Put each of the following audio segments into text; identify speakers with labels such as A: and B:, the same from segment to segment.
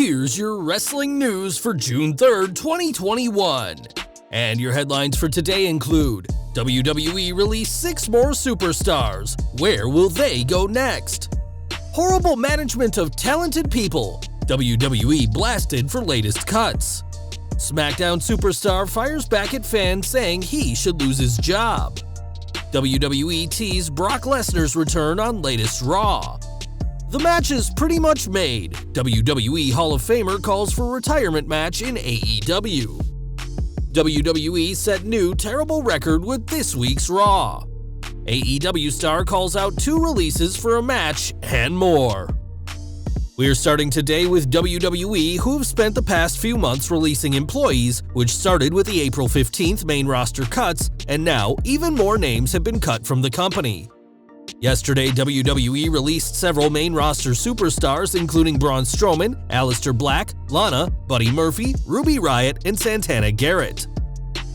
A: Here's your wrestling news for June 3rd, 2021. And your headlines for today include: WWE released 6 more superstars. Where will they go next? Horrible management of talented people. WWE blasted for latest cuts. Smackdown superstar fires back at fans saying he should lose his job. WWE tease Brock Lesnar's return on latest Raw. The match is pretty much made. WWE Hall of Famer calls for retirement match in AEW. WWE set new terrible record with this week's Raw. AEW star calls out 2 releases for a match, and more. We're starting today with WWE, who have spent the past few months releasing employees, which started with the April 15th main roster cuts, and now even more names have been cut from the company. Yesterday, WWE released several main roster superstars, including Braun Strowman, Aleister Black, Lana, Buddy Murphy, Ruby Riott, and Santana Garrett.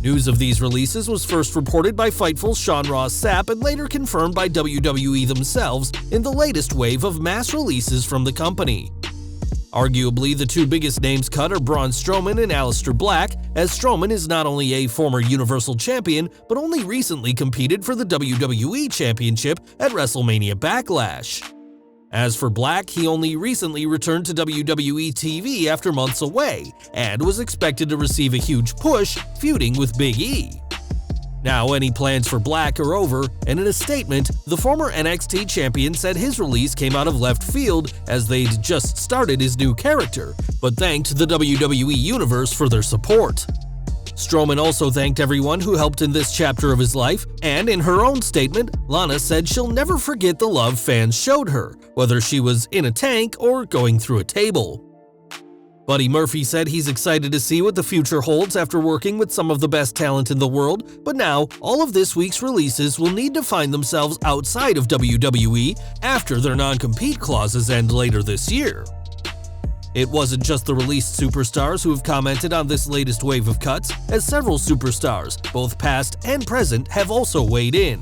A: News of these releases was first reported by Fightful's Sean Ross Sapp and later confirmed by WWE themselves in the latest wave of mass releases from the company. Arguably, the 2 biggest names cut are Braun Strowman and Aleister Black, as Strowman is not only a former Universal Champion, but only recently competed for the WWE Championship at WrestleMania Backlash. As for Black, he only recently returned to WWE TV after months away, and was expected to receive a huge push, feuding with Big E. Now any plans for Black are over, and in a statement, the former NXT champion said his release came out of left field as they'd just started his new character, but thanked the WWE Universe for their support. Strowman also thanked everyone who helped in this chapter of his life, and in her own statement, Lana said she'll never forget the love fans showed her, whether she was in a tank or going through a table. Buddy Murphy said he's excited to see what the future holds after working with some of the best talent in the world, but now all of this week's releases will need to find themselves outside of WWE after their non-compete clauses end later this year. It wasn't just the released superstars who have commented on this latest wave of cuts, as several superstars, both past and present, have also weighed in.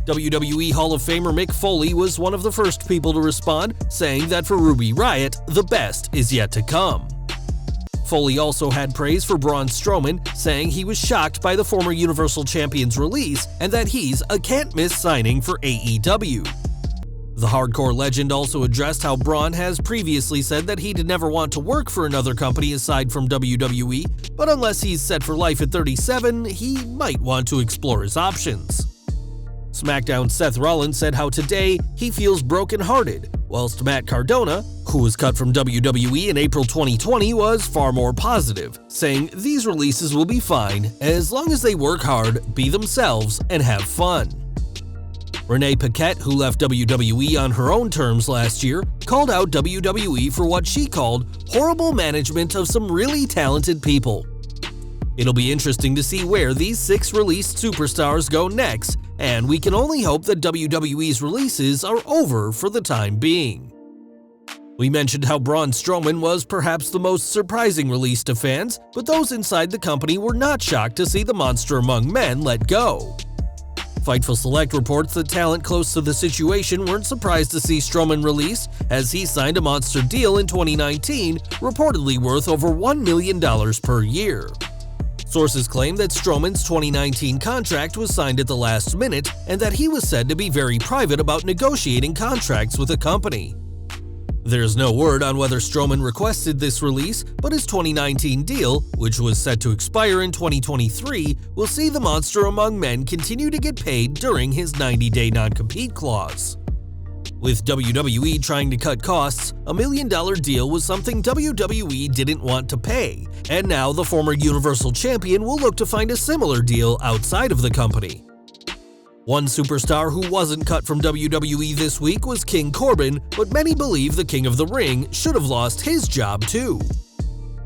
A: WWE Hall of Famer Mick Foley was one of the first people to respond, saying that for Ruby Riott, the best is yet to come. Foley also had praise for Braun Strowman, saying he was shocked by the former Universal Champion's release and that he's a can't-miss signing for AEW. The hardcore legend also addressed how Braun has previously said that he'd never want to work for another company aside from WWE, but unless he's set for life at 37, he might want to explore his options. SmackDown Seth Rollins said how today he feels brokenhearted, whilst Matt Cardona, who was cut from WWE in April 2020, was far more positive, saying these releases will be fine as long as they work hard, be themselves, and have fun. Renee Paquette, who left WWE on her own terms last year, called out WWE for what she called horrible management of some really talented people. It'll be interesting to see where these 6 released superstars go next, and we can only hope that WWE's releases are over for the time being. We mentioned how Braun Strowman was perhaps the most surprising release to fans, but those inside the company were not shocked to see the monster among men let go. Fightful Select reports that talent close to the situation weren't surprised to see Strowman released, as he signed a monster deal in 2019, reportedly worth over $1 million per year. Sources claim that Strowman's 2019 contract was signed at the last minute, and that he was said to be very private about negotiating contracts with a company. There's no word on whether Strowman requested this release, but his 2019 deal, which was set to expire in 2023, will see the monster among men continue to get paid during his 90-day non-compete clause. With WWE trying to cut costs, a $1 million deal was something WWE didn't want to pay, and now the former Universal Champion will look to find a similar deal outside of the company. One superstar who wasn't cut from WWE this week was King Corbin, but many believe the King of the Ring should have lost his job too.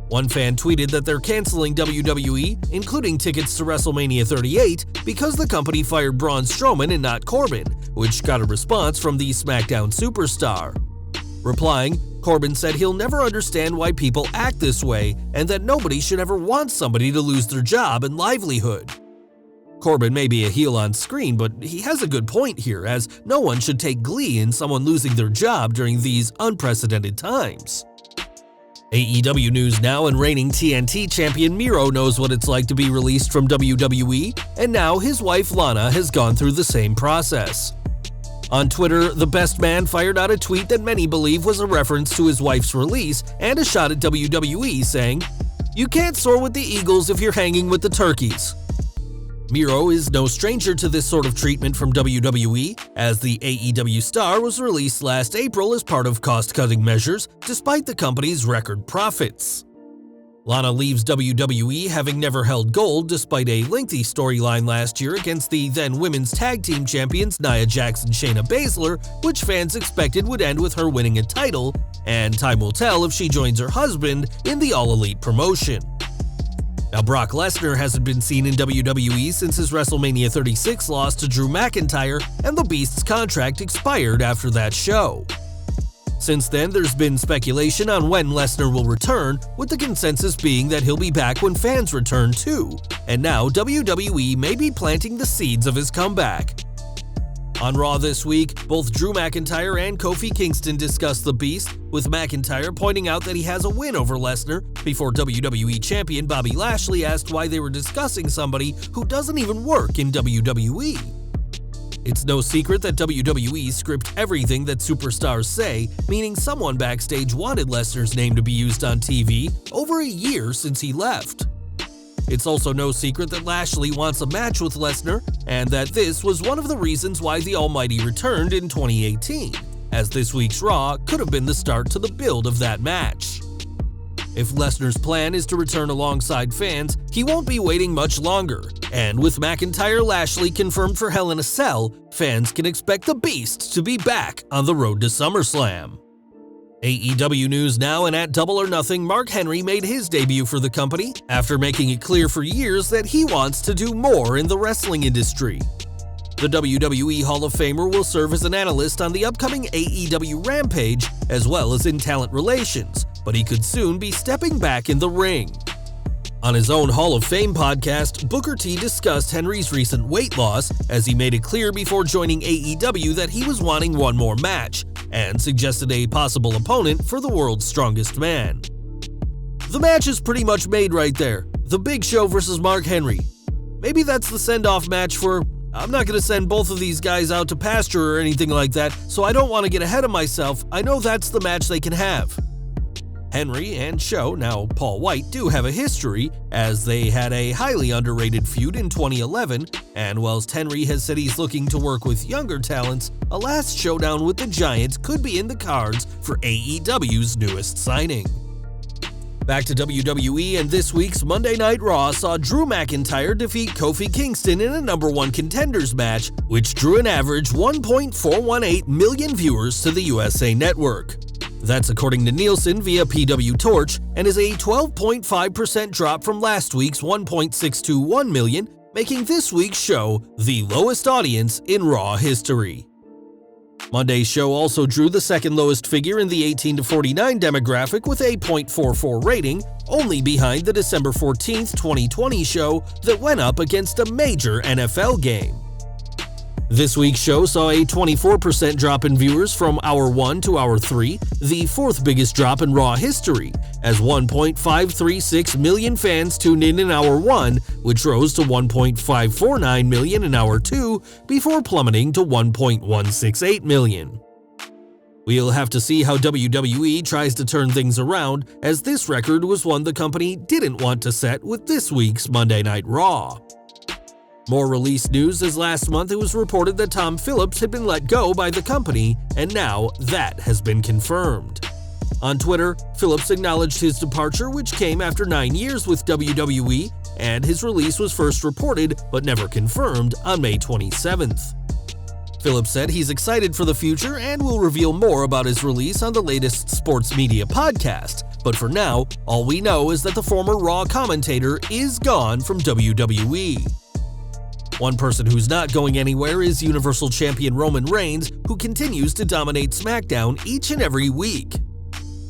A: One fan tweeted that they're canceling WWE, including tickets to WrestleMania 38, because the company fired Braun Strowman and not Corbin, which got a response from the Smackdown superstar. Replying, Corbin said he'll never understand why people act this way and that nobody should ever want somebody to lose their job and livelihood. Corbin may be a heel on screen, but he has a good point here, as no one should take glee in someone losing their job during these unprecedented times. AEW news now, and reigning TNT champion Miro knows what it's like to be released from WWE, and now his wife Lana has gone through the same process. On Twitter, the best man fired out a tweet that many believe was a reference to his wife's release and a shot at WWE, saying, "You can't soar with the eagles if you're hanging with the turkeys." Miro is no stranger to this sort of treatment from WWE, as the AEW star was released last April as part of cost-cutting measures, despite the company's record profits. Lana leaves WWE having never held gold, despite a lengthy storyline last year against the then women's tag team champions Nia Jax and Shayna Baszler, which fans expected would end with her winning a title, and time will tell if she joins her husband in the All Elite promotion. Now, Brock Lesnar hasn't been seen in WWE since his WrestleMania 36 loss to Drew McIntyre, and the Beast's contract expired after that show. Since then, there's been speculation on when Lesnar will return, with the consensus being that he'll be back when fans return too, and now WWE may be planting the seeds of his comeback. On Raw this week, both Drew McIntyre and Kofi Kingston discussed the Beast, with McIntyre pointing out that he has a win over Lesnar before WWE champion Bobby Lashley asked why they were discussing somebody who doesn't even work in WWE. It's no secret that WWE script everything that superstars say, meaning someone backstage wanted Lesnar's name to be used on TV over a year since he left. It's also no secret that Lashley wants a match with Lesnar, and that this was one of the reasons why the Almighty returned in 2018, as this week's Raw could have been the start to the build of that match. If Lesnar's plan is to return alongside fans, he won't be waiting much longer, and with McIntyre-Lashley confirmed for Hell in a Cell, fans can expect the Beast to be back on the road to SummerSlam. AEW news now, and at Double or Nothing, Mark Henry made his debut for the company after making it clear for years that he wants to do more in the wrestling industry. The WWE Hall of Famer will serve as an analyst on the upcoming AEW Rampage, as well as in talent relations, but he could soon be stepping back in the ring. On his own Hall of Fame podcast, Booker T discussed Henry's recent weight loss, as he made it clear before joining AEW that he was wanting one more match, and suggested a possible opponent for the world's strongest man. The match is pretty much made right there. The Big Show versus Mark Henry. Maybe that's the send-off match for... I'm not going to send both of these guys out to pasture or anything like that, so I don't want to get ahead of myself. I know that's the match they can have. Henry and Show, now Paul White, do have a history, as they had a highly underrated feud in 2011, and whilst Henry has said he's looking to work with younger talents, a last showdown with the Giant could be in the cards for AEW's newest signing. Back to WWE, and this week's Monday Night Raw saw Drew McIntyre defeat Kofi Kingston in a number one contenders match, which drew an average 1.418 million viewers to the USA Network. That's according to Nielsen via PW Torch, and is a 12.5% drop from last week's 1.621 million, making this week's show the lowest audience in Raw history. Monday's show also drew the second lowest figure in the 18 to 49 demographic with a 0.44 rating, only behind the December 14th, 2020 show that went up against a major NFL game. This week's show saw a 24% drop in viewers from Hour 1 to Hour 3, the fourth biggest drop in Raw history, as 1.536 million fans tuned in Hour 1, which rose to 1.549 million in Hour 2, before plummeting to 1.168 million. We'll have to see how WWE tries to turn things around, as this record was one the company didn't want to set with this week's Monday Night Raw. More release news, as last month it was reported that Tom Phillips had been let go by the company, and now that has been confirmed. On Twitter, Phillips acknowledged his departure, which came after 9 years with WWE, and his release was first reported but never confirmed on May 27th. Phillips said he's excited for the future and will reveal more about his release on the latest sports media podcast, but for now, all we know is that the former Raw commentator is gone from WWE. One person who's not going anywhere is Universal Champion Roman Reigns, who continues to dominate SmackDown each and every week.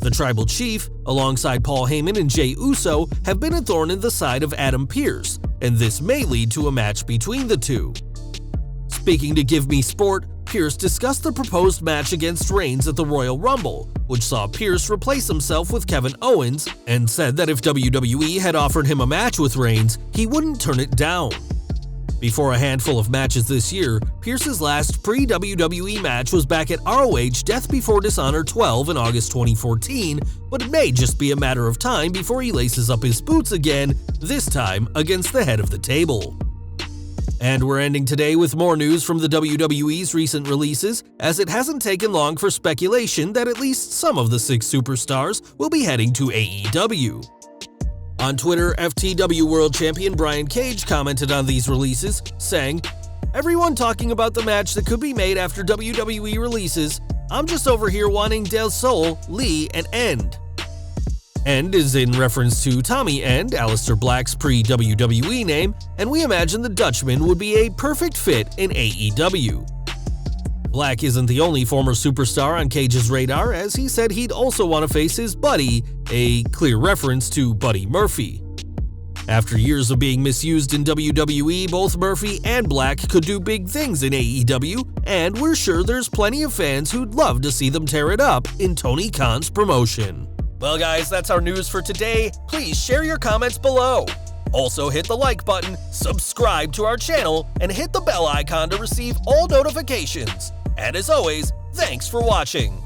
A: The Tribal Chief, alongside Paul Heyman and Jey Uso, have been a thorn in the side of Adam Pearce, and this may lead to a match between the two. Speaking to Give Me Sport, Pierce discussed the proposed match against Reigns at the Royal Rumble, which saw Pierce replace himself with Kevin Owens, and said that if WWE had offered him a match with Reigns, he wouldn't turn it down. Before a handful of matches this year, Pierce's last pre-WWE match was back at ROH Death Before Dishonor 12 in August 2014, but it may just be a matter of time before he laces up his boots again, this time against the head of the table. And we're ending today with more news from the WWE's recent releases, as it hasn't taken long for speculation that at least some of the 6 superstars will be heading to AEW. On Twitter, FTW World Champion Brian Cage commented on these releases, saying, "Everyone talking about the match that could be made after WWE releases. I'm just over here wanting Del Sol, Lee, and End." End is in reference to Tommy End, Aleister Black's pre-WWE name, and we imagine the Dutchman would be a perfect fit in AEW. Black isn't the only former superstar on Cage's radar, as he said he'd also want to face his buddy, a clear reference to Buddy Murphy. After years of being misused in WWE, both Murphy and Black could do big things in AEW, and we're sure there's plenty of fans who'd love to see them tear it up in Tony Khan's promotion. Well guys, that's our news for today. Please share your comments below. Also hit the like button, subscribe to our channel, and hit the bell icon to receive all notifications. And as always, thanks for watching.